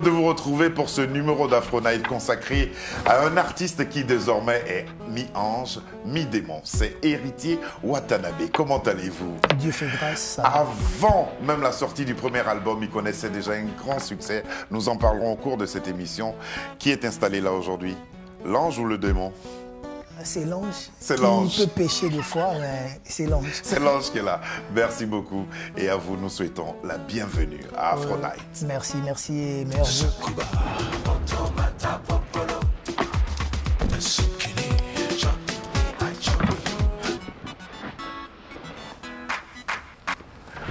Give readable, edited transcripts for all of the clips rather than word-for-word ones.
De vous retrouver pour ce numéro d'Afro-Night consacré à un artiste qui désormais est mi-ange, mi-démon. C'est Héritier Watanabe. Comment allez-vous? Dieu fait grâce. Avant même la sortie du premier album, il connaissait déjà un grand succès. Nous en parlerons au cours de cette émission. Qui est installé là aujourd'hui? L'ange ou le démon? C'est l'ange. C'est l'ange. Il peut pécher des fois, mais c'est l'ange. C'est l'ange qui est là. Merci beaucoup. Et à vous, nous souhaitons la bienvenue à Afro-Night. Merci, merci et meilleurs vœux.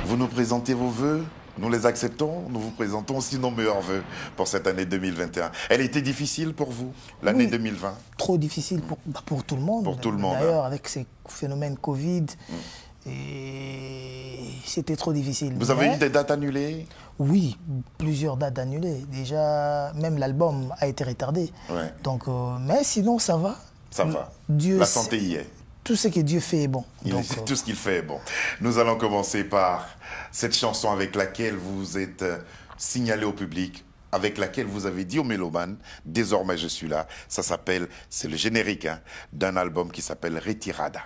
Vous nous présentez vos vœux, nous les acceptons, nous vous présentons aussi nos meilleurs vœux pour cette année 2021. Elle était difficile pour vous, l'année 2020? Trop difficile pour tout le monde. Pour tout le monde. D'ailleurs, avec ces phénomènes Covid, et c'était trop difficile. Vous avez eu des dates annulées? Oui, plusieurs dates annulées. Déjà, même l'album a été retardé. Ouais. Donc, mais sinon, ça va. Ça va. Dieu La santé y est. Tout ce que Dieu fait est bon. Donc, tout ce qu'il fait est bon. Nous allons commencer par cette chanson avec laquelle vous êtes signalé au public, avec laquelle vous avez dit au mélomane, désormais je suis là. Ça s'appelle, c'est le générique d'un album qui s'appelle Retirada.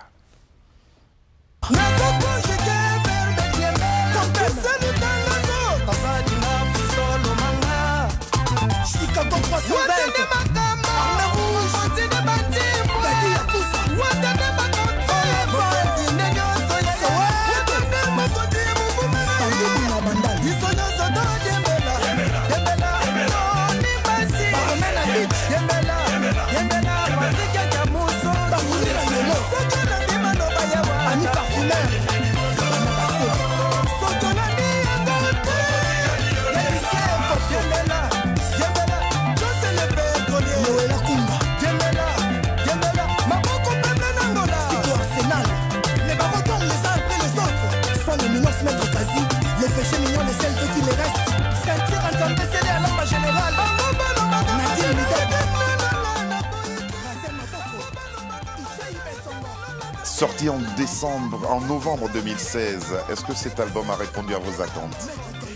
Sorti en novembre 2016, est-ce que cet album a répondu à vos attentes?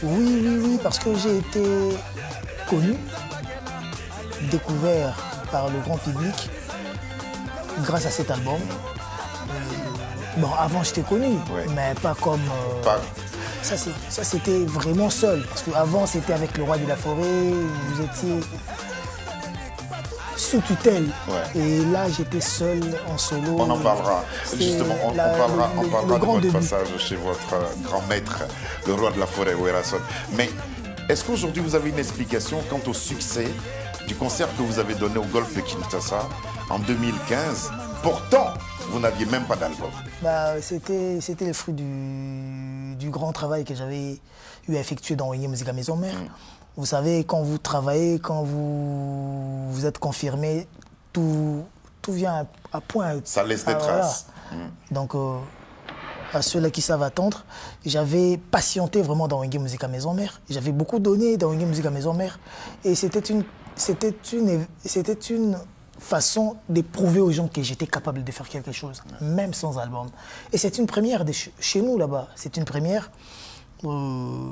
Oui, parce que j'ai été connu, découvert par le grand public grâce à cet album. Bon, avant j'étais connu, mais pas comme... Ça c'était vraiment seul, parce qu'avant c'était avec le roi de la forêt, vous étiez sous tutelle, et là j'étais seul en solo. On en parlera, justement, on parlera de votre passage chez votre grand maître, le roi de la forêt, Werason. Mais est-ce qu'aujourd'hui vous avez une explication quant au succès du concert que vous avez donné au Golfe de Kinshasa en 2015? Pourtant, vous n'aviez même pas d'album. C'était le fruit du grand travail que j'avais eu à effectuer dans Wenge Musica Maison Mère. Vous savez, quand vous travaillez, quand vous êtes confirmé, tout vient à point. Ça laisse des traces. Voilà. Donc, à ceux-là qui savent attendre, j'avais patienté vraiment dans Wenge Musica Maison Mère. J'avais beaucoup donné dans Wenge Musica Maison Mère. Et c'était une façon de prouver aux gens que j'étais capable de faire quelque chose, même sans album. Et c'est une première chez nous là-bas. C'est une première.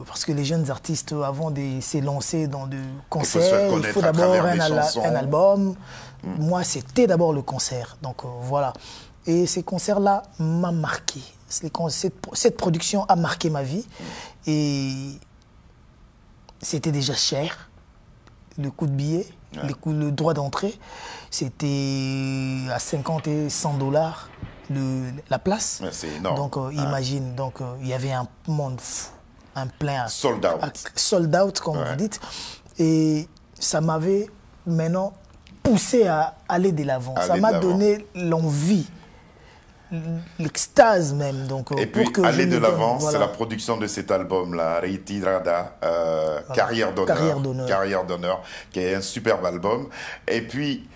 Parce que les jeunes artistes, avant de se lancer dans des concerts, il faut d'abord un album. Moi, c'était d'abord le concert. Donc voilà. Et ces concerts-là m'ont marqué. Cette production a marqué ma vie. Et c'était déjà cher, le coût de billet, le droit d'entrée. C'était à 50 et 100 dollars la place. C'est énorme. Donc imagine, il y avait un monde fou. Un plein sold out. Sold out, comme vous dites. Et ça m'avait maintenant poussé à aller de l'avant. Ça m'a donné l'envie, l'extase même. Donc, et puis, aller de l'avant, c'est la production de cet album-là, Retirada, Carrière d'honneur, qui est un superbe album. Et puis,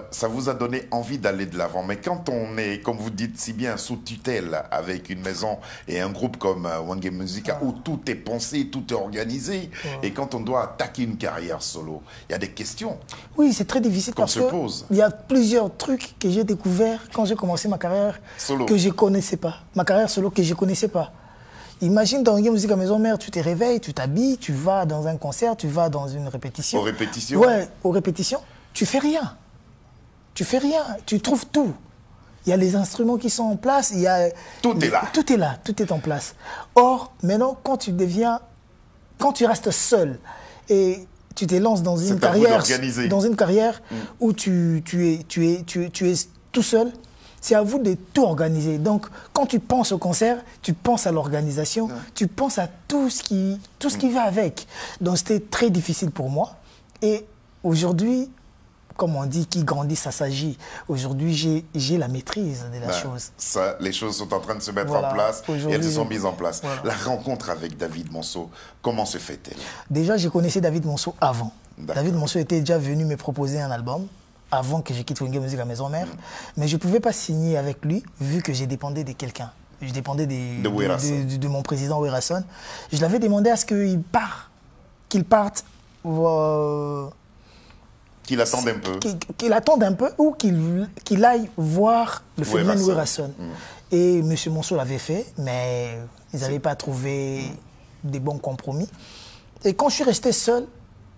ça vous a donné envie d'aller de l'avant. Mais quand on est, comme vous dites si bien, sous tutelle avec une maison et un groupe comme Wenge Musica où tout est pensé, tout est organisé, et quand on doit attaquer une carrière solo, il y a des questions. Oui, c'est très difficile parce qu'il y a plusieurs trucs que j'ai découverts quand j'ai commencé ma carrière solo que je ne connaissais pas. Ma carrière solo que je ne connaissais pas. Imagine dans une musique à maison mère, tu te réveilles, tu t'habilles, tu vas dans un concert, tu vas dans une répétition. Aux répétitions? Ouais, aux répétitions. Tu fais rien. Tu fais rien. Tu trouves tout. Il y a les instruments qui sont en place. Il y a, tout est là. Tout est là. Tout est en place. Or, maintenant, quand tu restes seul et tu te lances dans une carrière, où tu es tout seul, c'est à vous de tout organiser. Donc, quand tu penses au concert, tu penses à l'organisation, tu penses à tout ce qui va avec. Donc, c'était très difficile pour moi. Et aujourd'hui, comme on dit, qui grandit, ça s'agit. Aujourd'hui, j'ai la maîtrise de la chose. Ça, les choses sont en train de se mettre en place et elles se sont mises en place. Voilà. La rencontre avec David Monceau, comment se fait-elle? Déjà, je connaissais David Monceau avant. David Monceau était déjà venu me proposer un album avant que je quitte Wenge Musique à Maison Mère. Mais je ne pouvais pas signer avec lui vu que j'ai dépendais de quelqu'un. Je dépendais de mon président Werason. Je l'avais demandé à ce qu'il parte. Qu'il attende un peu. Qu'il attende un peu ou qu'il aille voir le phénomène Werason. Et M. Monceau l'avait fait, mais ils n'avaient pas trouvé des bons compromis. Et quand je suis resté seul,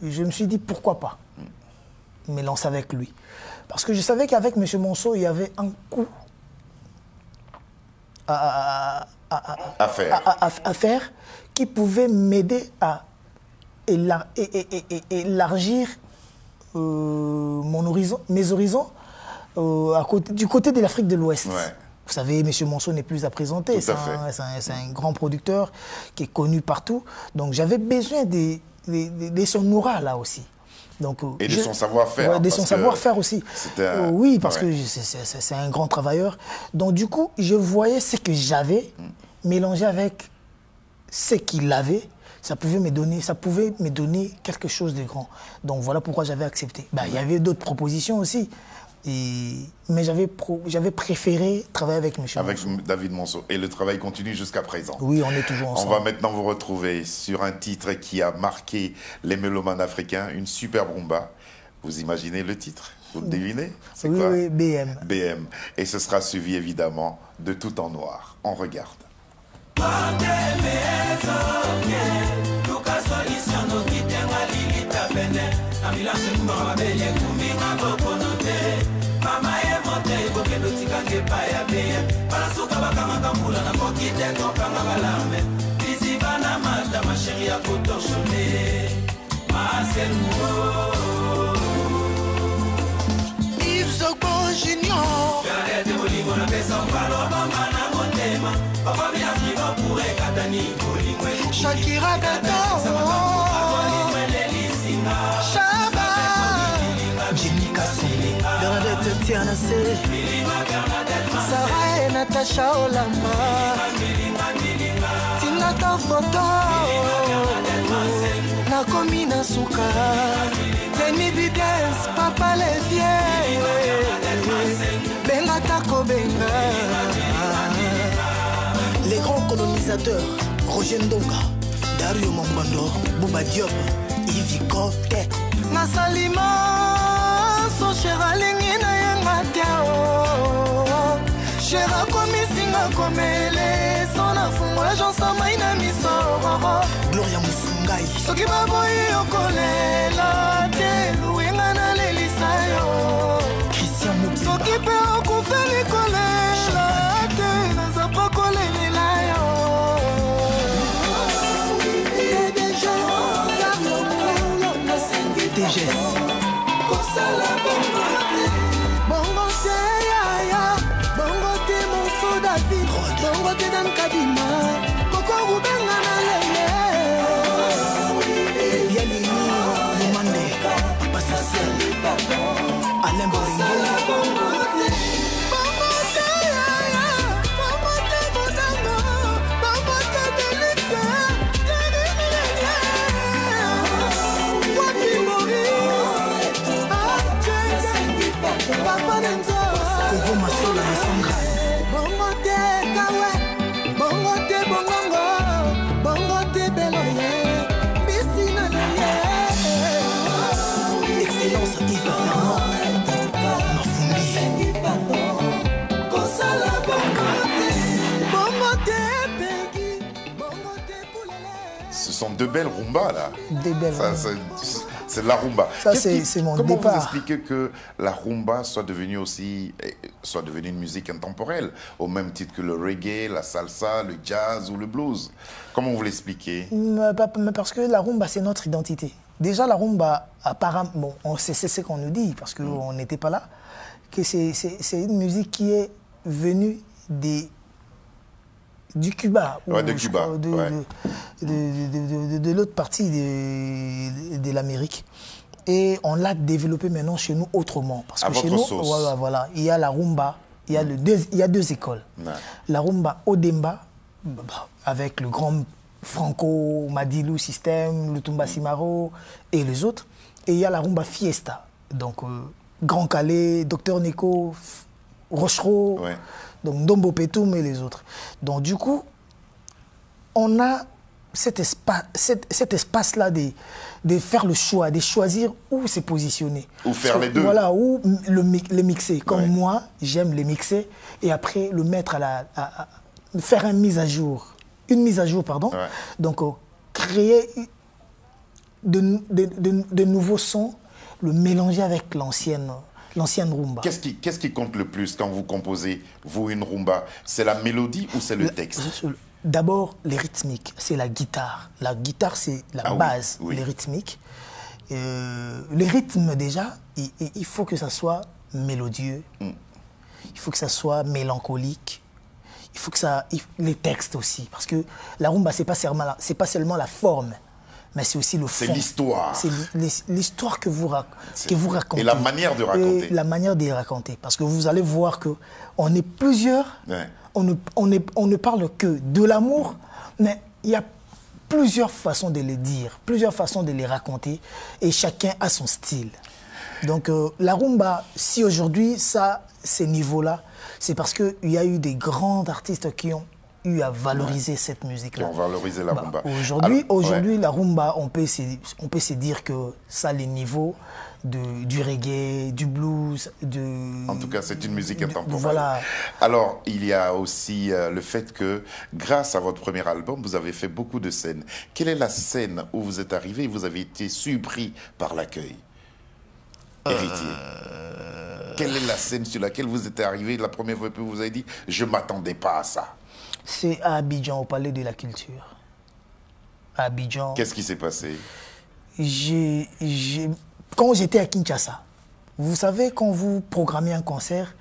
je me suis dit pourquoi pas me lancer avec lui. Parce que je savais qu'avec M. Monceau, il y avait un coup à faire qui pouvait m'aider à élargir mes horizons du côté de l'Afrique de l'Ouest. Ouais. Vous savez, M. Monceau n'est plus à présenter. C'est un grand producteur qui est connu partout. Donc j'avais besoin de son aura là aussi. Donc, et de son savoir-faire. Ouais, de son savoir-faire aussi. Oui, parce que c'est un grand travailleur. Donc du coup, je voyais ce que j'avais mélangé avec ce qu'il avait. Ça pouvait me donner quelque chose de grand. Donc voilà pourquoi j'avais accepté. Il y avait d'autres propositions aussi. Mais j'avais préféré travailler avec M. Monceau. Avec David Monceau. Et le travail continue jusqu'à présent. Oui, on est toujours ensemble. On va maintenant vous retrouver sur un titre qui a marqué les mélomanes africains, une super rumba. Vous imaginez le titre? Vous le devinez? C'est quoi? Oui, BM. BM. Et ce sera suivi évidemment de Tout en Noir. On regarde. Shakira Dada Shaba Jenny Kasumbi Bernadette Tiana Se Sarah et Natacha Olamba Tinata Photo Nakomi Nasuka Teni Bidens Papa Levier Benga Tako Benga. Les grands colonisateurs Roger Ndonga, Dario Mambando, Bouba Diop, Yves Kote. Nasalima, so chera lingi na yenga teo. Chera komisinga komele, sona fungo la jansa maina misoro. Gloria Musungai. Soki baboyi okolela, te luenga na lelisayo. Christian Moussa. Soki pe okufeli kolela, te nazapa kolelela yo. Bongo te yaya, bongo te Monceau David, bongo te Dan Kadima, Koko Rubenga na lele. Yalini, Lumande, Bassasel, Alain Boringo. sont deux belles rumbas, là. Des belles c'est de la rumba. Ça, c'est mon comment départ. Comment vous expliquez que la rumba soit devenue une musique intemporelle, au même titre que le reggae, la salsa, le jazz ou le blues? Comment vous l'expliquez? Parce que la rumba, c'est notre identité. Déjà, la rumba, apparemment, bon, c'est ce qu'on nous dit, parce qu'on n'était pas là, que c'est une musique qui est venue du Cuba. Ouais, de Cuba. De l'autre partie de l'Amérique. Et on l'a développé maintenant chez nous autrement. Parce que chez nous, voilà, il y a la rumba, il y a deux écoles. Ouais. La rumba Odemba, avec le grand Franco, Madilu System, le Tumba Simaro et les autres. Et il y a la rumba Fiesta. Donc, Grand Calais, Docteur Nico, Rochereau, ouais. Donc Dombo Petoum et les autres. Donc du coup, on a cet espace-là de faire le choix, de choisir où se positionner. Ou faire les deux. Voilà, ou les mixer. Comme moi, j'aime les mixer et après le mettre faire une mise à jour. Ouais. Donc créer de nouveaux sons, le mélanger avec l'ancienne rumba. Qu'est-ce qui compte le plus quand vous composez, vous, une rumba? C'est la mélodie ou c'est le texte? D'abord, les rythmiques, c'est la guitare. La guitare, c'est la base, les rythmiques. Les rythmes, déjà, il faut que ça soit mélodieux. Il faut que ça soit mélancolique. Il faut que les textes aussi. Parce que la rumba, c'est pas seulement la forme, mais c'est aussi le fond. C'est l'histoire. C'est l'histoire que vous racontez. Et la manière de raconter. Et la manière de raconter. Parce que vous allez voir qu'on est plusieurs. Ouais. On ne parle que de l'amour, mais il y a plusieurs façons de les dire, plusieurs façons de les raconter. Et chacun a son style. Donc la rumba, si aujourd'hui, ces niveaux-là, c'est parce qu'il y a eu des grands artistes qui ont eu à valoriser cette musique-là. Qui ont valorisé la rumba. Aujourd'hui, la rumba, on peut se dire que ça a les niveaux du reggae, du blues, En tout cas, c'est une musique intemporelle. Voilà. Alors, il y a aussi le fait que, grâce à votre premier album, vous avez fait beaucoup de scènes. Quelle est la scène où vous êtes arrivé et vous avez été surpris par l'accueil? Héritier. Quelle est la scène sur laquelle vous êtes arrivé la première fois que vous avez dit « je ne m'attendais pas à ça ». C'est à Abidjan, au Palais de la Culture. À Abidjan. Qu'est-ce qui s'est passé? Quand j'étais à Kinshasa, vous savez, quand vous programmez un concert,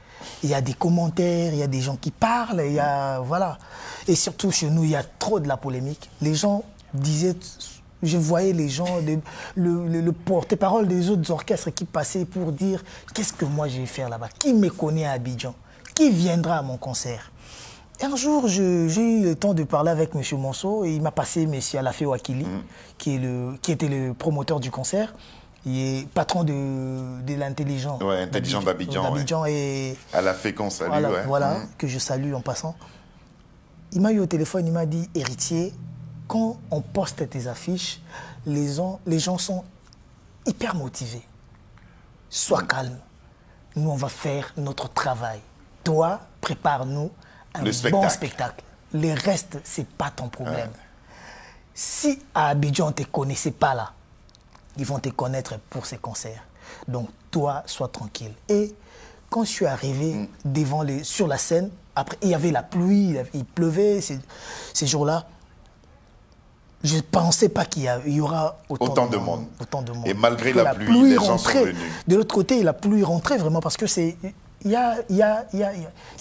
il y a des commentaires, il y a des gens qui parlent, il y a, voilà. Et surtout chez nous, il y a trop de la polémique. Les gens disaient, je voyais les gens, le porte-parole des autres orchestres qui passaient pour dire qu'est-ce que moi je vais faire là-bas? Qui me connaît à Abidjan? Qui viendra à mon concert? Et un jour, j'ai eu le temps de parler avec M. Monceau et il m'a passé M. Alafé Wakili, qui était le promoteur du concert. Il est patron de l'intelligent. Ouais, intelligent d'Abidjan. Ouais. Et Alafé qu'on salue. Voilà, que je salue en passant. Il m'a eu au téléphone, il m'a dit, Héritier, quand on poste tes affiches, les gens sont hyper motivés. Sois calme. Nous, on va faire notre travail. Toi, prépare-nous un bon spectacle. Le reste, ce n'est pas ton problème. Si à Abidjan, on ne te connaissait pas là, ils vont te connaître pour ces concerts. Donc, toi, sois tranquille. Et quand je suis arrivé sur la scène, après, il y avait la pluie, il pleuvait ces jours-là. Je ne pensais pas qu'il y aura autant de monde. Et malgré la pluie, les gens sont venus. De l'autre côté, la pluie rentrait vraiment parce que c'est... C'est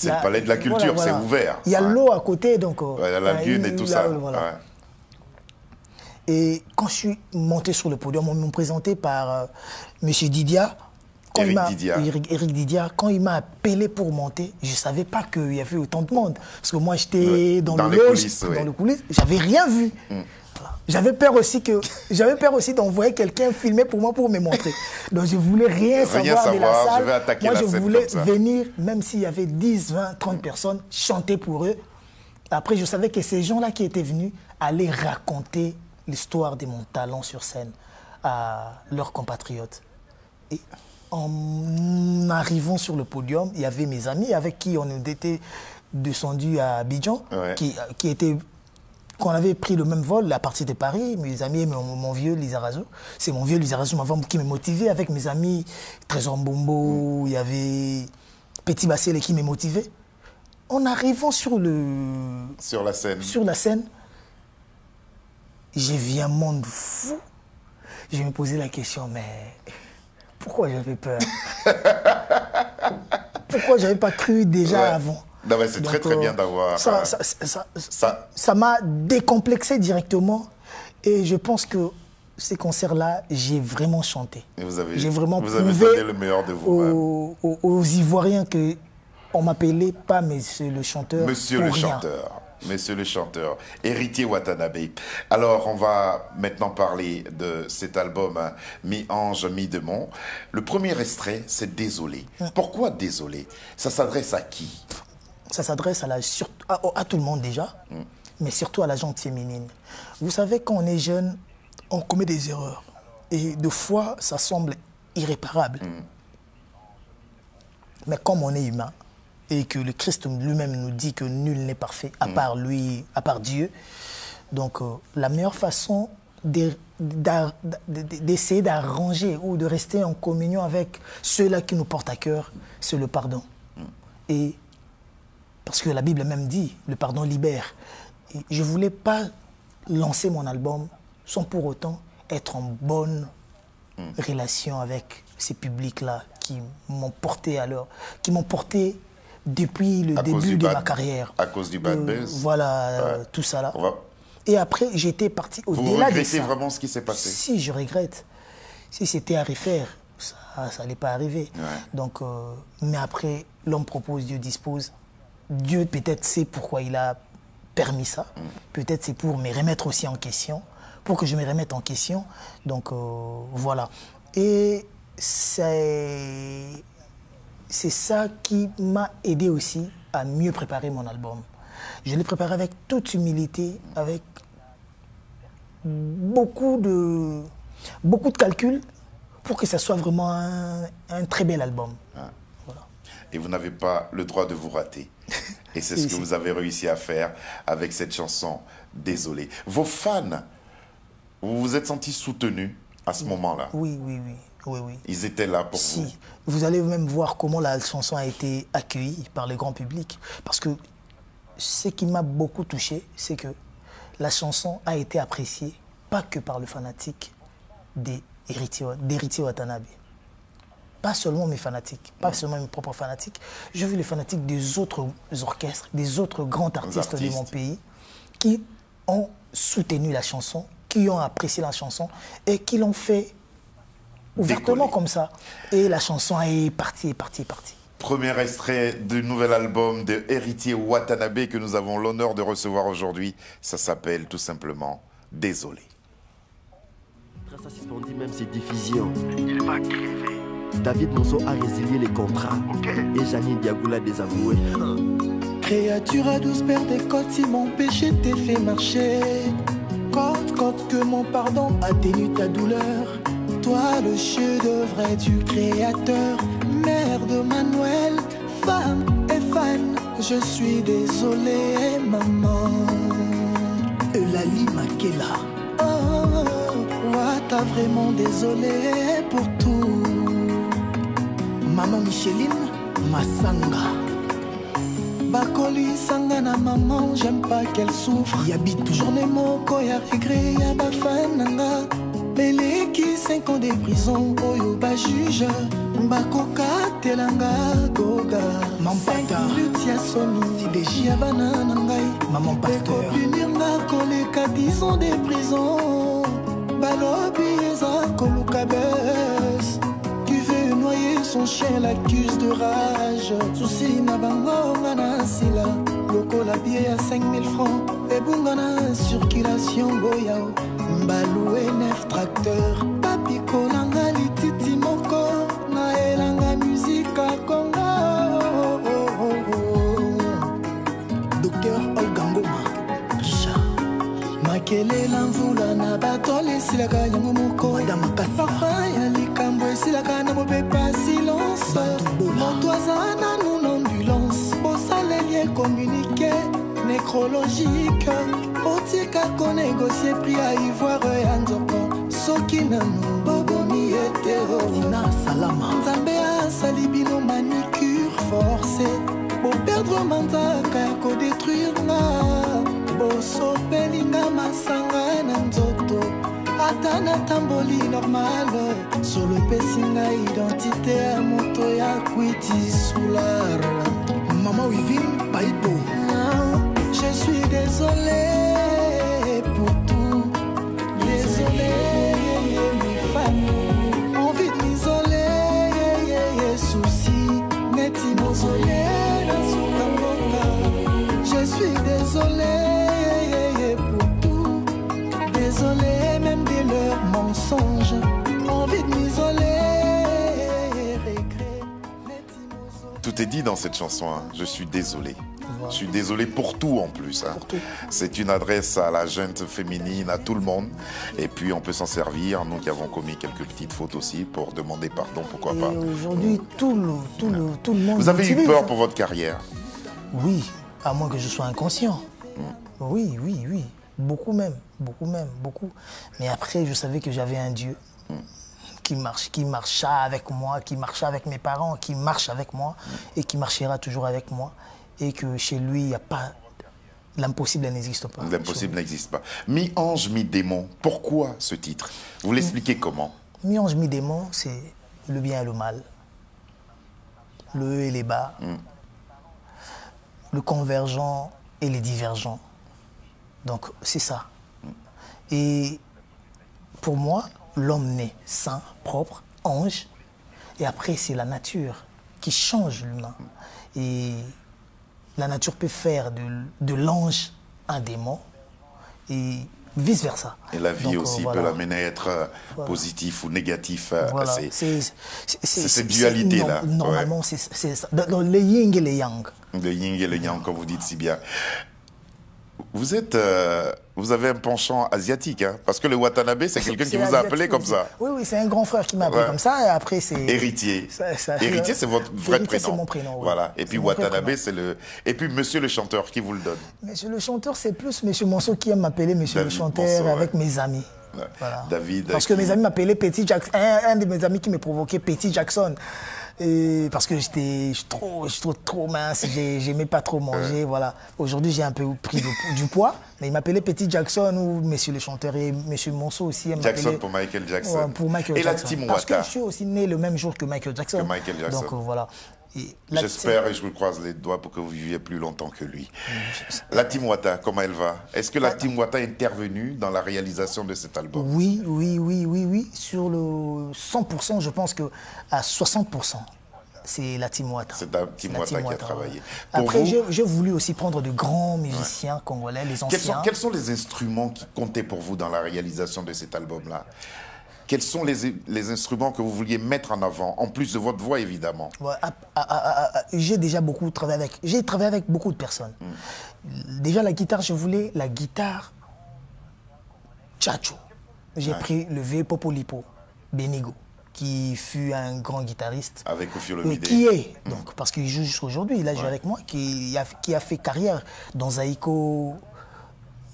le palais de la culture, c'est ouvert. Il y a l'eau à côté, donc... la lagune et tout ça. Voilà. Ouais. Et quand je suis monté sur le podium, on m'a présenté par M. Didia. Éric Didia. Quand il m'a appelé pour monter, je ne savais pas qu'il y avait autant de monde. Parce que moi, j'étais dans le coulisses. Dans le coulisses, je n'avais rien vu. Voilà. J'avais peur aussi d'envoyer quelqu'un filmer pour moi pour me montrer. Donc je ne voulais rien savoir de la salle. Moi, je voulais venir, même s'il y avait 10, 20, 30 personnes, chanter pour eux. Après, je savais que ces gens-là qui étaient venus allaient raconter l'histoire de mon talent sur scène à leurs compatriotes. Et en arrivant sur le podium, il y avait mes amis avec qui on était descendus à Abidjan, qui étaient Quand on avait pris le même vol, à partir de Paris, mes amis et mon vieux Lizarazo, c'est mon vieux Lizarazo qui me motivait avec mes amis, Trésor Mbombo, il y avait Petit Bassele qui me motivait. En arrivant sur la scène, j'ai vu un monde fou. Je me posais la question, mais pourquoi j'avais peur? Pourquoi j'avais pas cru déjà avant? C'est très très bien d'avoir... Ça m'a décomplexé directement et je pense que ces concerts-là, j'ai vraiment chanté. J'ai vraiment prouvé donné le meilleur de vous aux Ivoiriens qu'on m'appelait pas Monsieur le chanteur. Monsieur le chanteur. Monsieur le chanteur, Héritier Watanabe. Alors, on va maintenant parler de cet album Mi-Ange, Mi-Démon. Le premier extrait, c'est Désolé. Pourquoi Désolé? Ça s'adresse à qui? Ça s'adresse à tout le monde déjà, mais surtout à la gente féminine. Vous savez, quand on est jeune, on commet des erreurs. Et de fois, ça semble irréparable. Mais comme on est humain, et que le Christ lui-même nous dit que nul n'est parfait à part lui, à part Dieu. Donc la meilleure façon d'essayer d'arranger ou de rester en communion avec ceux-là qui nous portent à cœur, c'est le pardon. Et parce que la Bible même dit, le pardon libère. Et je ne voulais pas lancer mon album sans pour autant être en bonne relation avec ces publics-là qui m'ont porté depuis le début de ma carrière. À cause du bad buzz. Voilà, tout ça là. Et après, j'étais parti au-delà de ça. Vous regrettez vraiment ce qui s'est passé? Si, je regrette. Si c'était à refaire, ça n'allait pas arriver. Donc, mais après, l'homme propose, Dieu dispose. Dieu peut-être sait pourquoi il a permis ça. Peut-être c'est pour me remettre aussi en question, pour que je me remette en question. Donc, voilà. Et c'est ça qui m'a aidé aussi à mieux préparer mon album. Je l'ai préparé avec toute humilité, avec beaucoup de calculs pour que ça soit vraiment un très bel album. Voilà. Et vous n'avez pas le droit de vous rater. Et c'est ce que vous avez réussi à faire avec cette chanson Désolé. Vos fans, vous vous êtes sentis soutenus à ce moment-là? Oui. Ils étaient là pour vous. Vous allez même voir comment la chanson a été accueillie par le grand public. Parce que ce qui m'a beaucoup touché, c'est que la chanson a été appréciée pas que par le fanatique d'Héritier Watanabe. Pas seulement mes fanatiques, pas seulement mes propres fanatiques. J'ai vu les fanatiques des autres orchestres, des autres grands artistes de mon pays qui ont soutenu la chanson, qui ont apprécié la chanson et qui l'ont fait ouvertement comme ça. Et la chanson est partie. Premier extrait du nouvel album de Héritier Watanabe que nous avons l'honneur de recevoir aujourd'hui. Ça s'appelle tout simplement Désolé. Trace a suspendu même ses diffusions. Il va crever. David Monceau a résilié les contrats. Et Janine Diagoula désavoué. Créature à 12 paires de côtes, si mon péché t'est fait marcher. Côte que mon pardon atténue ta douleur. Toi le chef-d'œuvre du créateur, mère de Manuel, femme et fan, je suis désolé maman. Eulalie Makela, t'as vraiment désolé pour tout. Maman Micheline Massanga, Bakoli Sangana maman, j'aime pas qu'elle souffre. Yabit journée moko ya regret ya bafananga. Beleki 5 ans de prison, oyo ba juge, Bakoka telanga goga. Mampata, Lutia Soni, Sideji Abanana ngai. Maman pasteur, punir nga koleka 10 ans de prison. Balobi eza koluka bes. Tu veux noyer son chien, l'accuse de rage. Souci na bango ngana sila. Loko la billet à 5000 francs. Et bungana circulation boyao. Baloué 9 tracteurs. Papi kolanga lititi moko. Na elanga musique à Congo. Docteur Olgangoma Richard Makele Lamvula na batole silaka yango moko. Madame Papa ya likambo silaka na mopepa silence. Motoazana nous ambulance. Au salarié communiqué nécrologique. Otika kako négocier prix à ivoire ya nzoko soki nanu bobomi etero na salama nzambe asali bino manicure forcé boperdre manzaka ya kodétruire nga bosopelinga masanga na nzoto ata natamboli normal solo epesi nga identité ya moto ya kwiti soulard Maman Wivine Paipo. Je suis désolé pour tout. Désolé, mes familles. Envie de m'isoler, soucis. Neti mausolé, je suis désolé pour tout. Désolé même de leurs mensonges. Envie de m'isoler. Tout est dit dans cette chanson, hein. Je suis désolé. Je suis désolé pour tout en plus. Hein. C'est une adresse à la gente féminine, à tout le monde. Et puis on peut s'en servir. Nous qui avons commis quelques petites fautes aussi pour demander pardon, pourquoi pas. Aujourd'hui, tout le monde. Vous avez eu peur pour votre carrière? Oui, à moins que je sois inconscient. Oui. Beaucoup même. Mais après, je savais que j'avais un Dieu. Qui marcha avec moi, qui marcha avec mes parents, qui marche avec moi et qui marchera toujours avec moi. Et que chez lui, il n'y a pas... L'impossible n'existe pas. L'impossible n'existe pas. Mi-ange, mi-démon, pourquoi ce titre? Vous l'expliquez comment? Mi-ange, mi-démon, c'est le bien et le mal. Le haut et les bas. Le convergent et les divergents. Donc, c'est ça. Et pour moi, l'homme naît saint, propre, ange, et après c'est la nature qui change l'humain. Et la nature peut faire de l'ange un démon, et vice-versa. Et la vie aussi peut l'amener à être positif ou négatif. Voilà. C'est cette dualité-là. Normalement, c'est ça. Dans le yin et le yang. Le yin et le yang, comme vous dites si bien. Vous avez un penchant asiatique, hein, parce que le Watanabe, c'est quelqu'un qui vous a appelé comme ça. Oui, c'est un grand frère qui m'a appelé comme ça, et après c'est... Héritier. Héritier, c'est votre vrai prénom. C'est mon prénom, oui. Voilà, et puis Watanabe, c'est le... Et puis Monsieur le chanteur, qui vous le donne? Monsieur le chanteur, c'est plus Monsieur Monceau qui aime m'appeler Monsieur le chanteur avec mes amis. Voilà. David. Parce que mes amis m'appelaient Petit Jackson. Un de mes amis qui me provoquait Petit Jackson. Et parce que j'étais trop mince, j'aimais pas trop manger, voilà. Aujourd'hui, j'ai un peu pris du poids, mais il m'appelait Petit Jackson ou Monsieur le chanteur, et Monsieur Monceau aussi. Jackson pour Michael Jackson. Ouais, pour Michael Jackson. La team Parce Wata. que je suis aussi né le même jour que Michael Jackson. Donc voilà. J'espère et je vous croise les doigts pour que vous viviez plus longtemps que lui. La team Wata, comment elle va? Est-ce que la team Wata est intervenue dans la réalisation de cet album? Oui. Sur le 100%, je pense qu'à 60%, c'est la team Wata. C'est la team Wata qui a travaillé. Après, j'ai voulu aussi prendre de grands musiciens congolais, les anciens. Quels sont les instruments qui comptaient pour vous dans la réalisation de cet album-là? Quels sont les instruments que vous vouliez mettre en avant, en plus de votre voix, évidemment? J'ai déjà beaucoup travaillé avec... J'ai travaillé avec beaucoup de personnes. Déjà, la guitare, je voulais la guitare Tchatcho. J'ai pris le vieux Popolipo, Benigo, qui fut un grand guitariste. Avec Koffi Olomide. Qui est, donc, parce qu'il joue jusqu'à aujourd'hui, il a joué avec moi, qui a fait carrière dans Zaïko...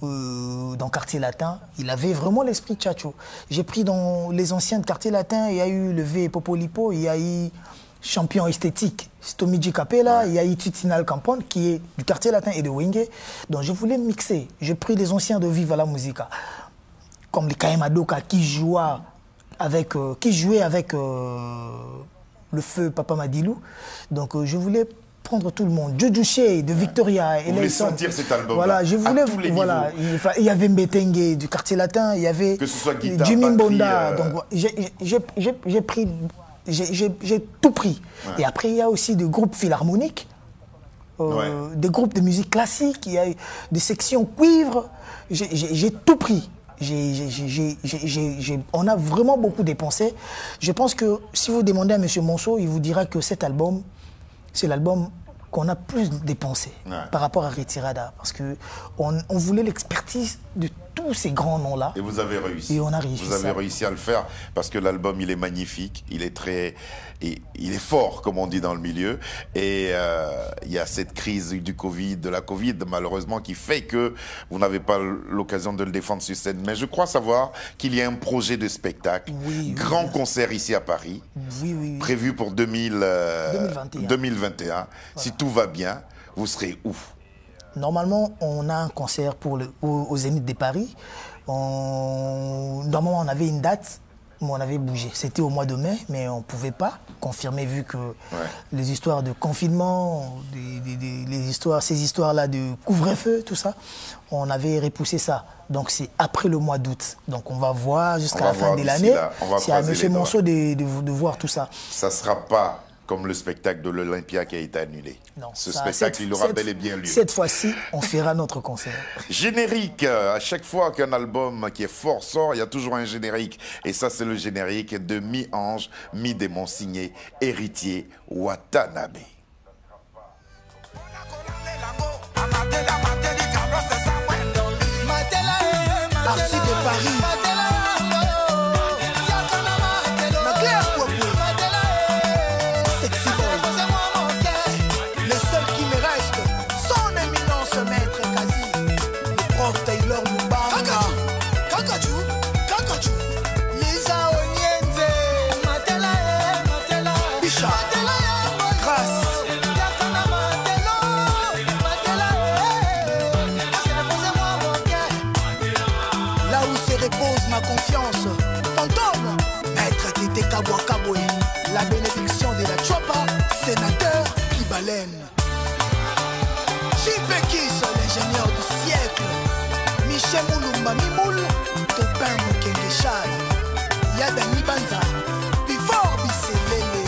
dans Quartier Latin, il avait vraiment l'esprit Tchatcho. J'ai pris dans les anciens de Quartier Latin, il y a eu le V Popolipo, il y a eu Champion Esthétique, Tommy Capella, il y a eu Titinal Campon, qui est du Quartier Latin et de Wenge. Donc je voulais mixer. J'ai pris les anciens de Viva la Musica, comme les Kaema Doka, qui jouaient avec le feu Papa Madilou. Donc je voulais prendre tout le monde. Jojo Shea de Victoria. Vous voulez sentir cet album voilà, je voulais, à tous les niveaux. Il y avait Mbetengue du Quartier Latin, il y avait Jimmy Bonda. Donc j'ai pris, j'ai tout pris. Et après il y a aussi des groupes philharmoniques, des groupes de musique classique, il y a des sections cuivre. J'ai tout pris. On a vraiment beaucoup dépensé. Je pense que si vous demandez à M. Monceau, il vous dira que cet album, c'est l'album qu'on a plus dépensé par rapport à Retirada. Parce qu'on voulait l'expertise de tous ces grands noms-là. Et vous avez réussi. Et on a réussi. Vous avez réussi à le faire parce que l'album, il est magnifique, il est très... il est fort, comme on dit dans le milieu. Et il y a cette crise du Covid, de la Covid, malheureusement, qui fait que vous n'avez pas l'occasion de le défendre sur scène. Mais je crois savoir qu'il y a un projet de spectacle, grand concert ici à Paris, prévu pour 2021. Voilà. Si tout va bien, vous serez où? Normalement, on a un concert au Zénith de Paris. Normalement, on avait une date, mais on avait bougé. C'était au mois de mai, mais on ne pouvait pas confirmer vu que les histoires de confinement, ces histoires-là de couvre-feu, tout ça, on avait repoussé ça. Donc c'est après le mois d'août. Donc on va voir jusqu'à la fin de l'année. C'est à M. Monceau de voir tout ça. Ça ne sera pas comme le spectacle de l'Olympia qui a été annulé. Non, ce spectacle, il aura bel et bien lieu. Cette fois-ci, on fera notre concert. Générique. À chaque fois qu'un album qui est fort sort, il y a toujours un générique. Et ça, c'est le générique de Mi-Ange, Mi-Démon, signé Héritier Watanabe. Arcis de Paris. La bénédiction de la Chouapa, sénateur Kibalen. J.P. Kiss, l'ingénieur du siècle. Michel Moulumba Mimoul, Topin Mokengeshai. Yadani Banza, Bifort Bisselele.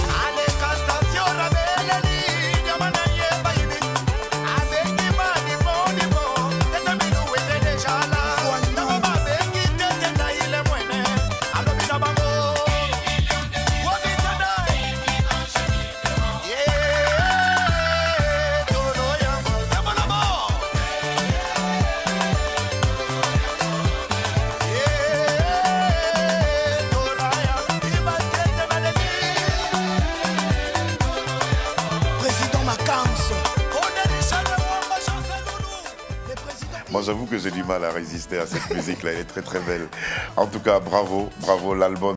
Moi, j'avoue que j'ai du mal à résister à cette musique-là. Elle est très, très belle. En tout cas, bravo, bravo, l'album.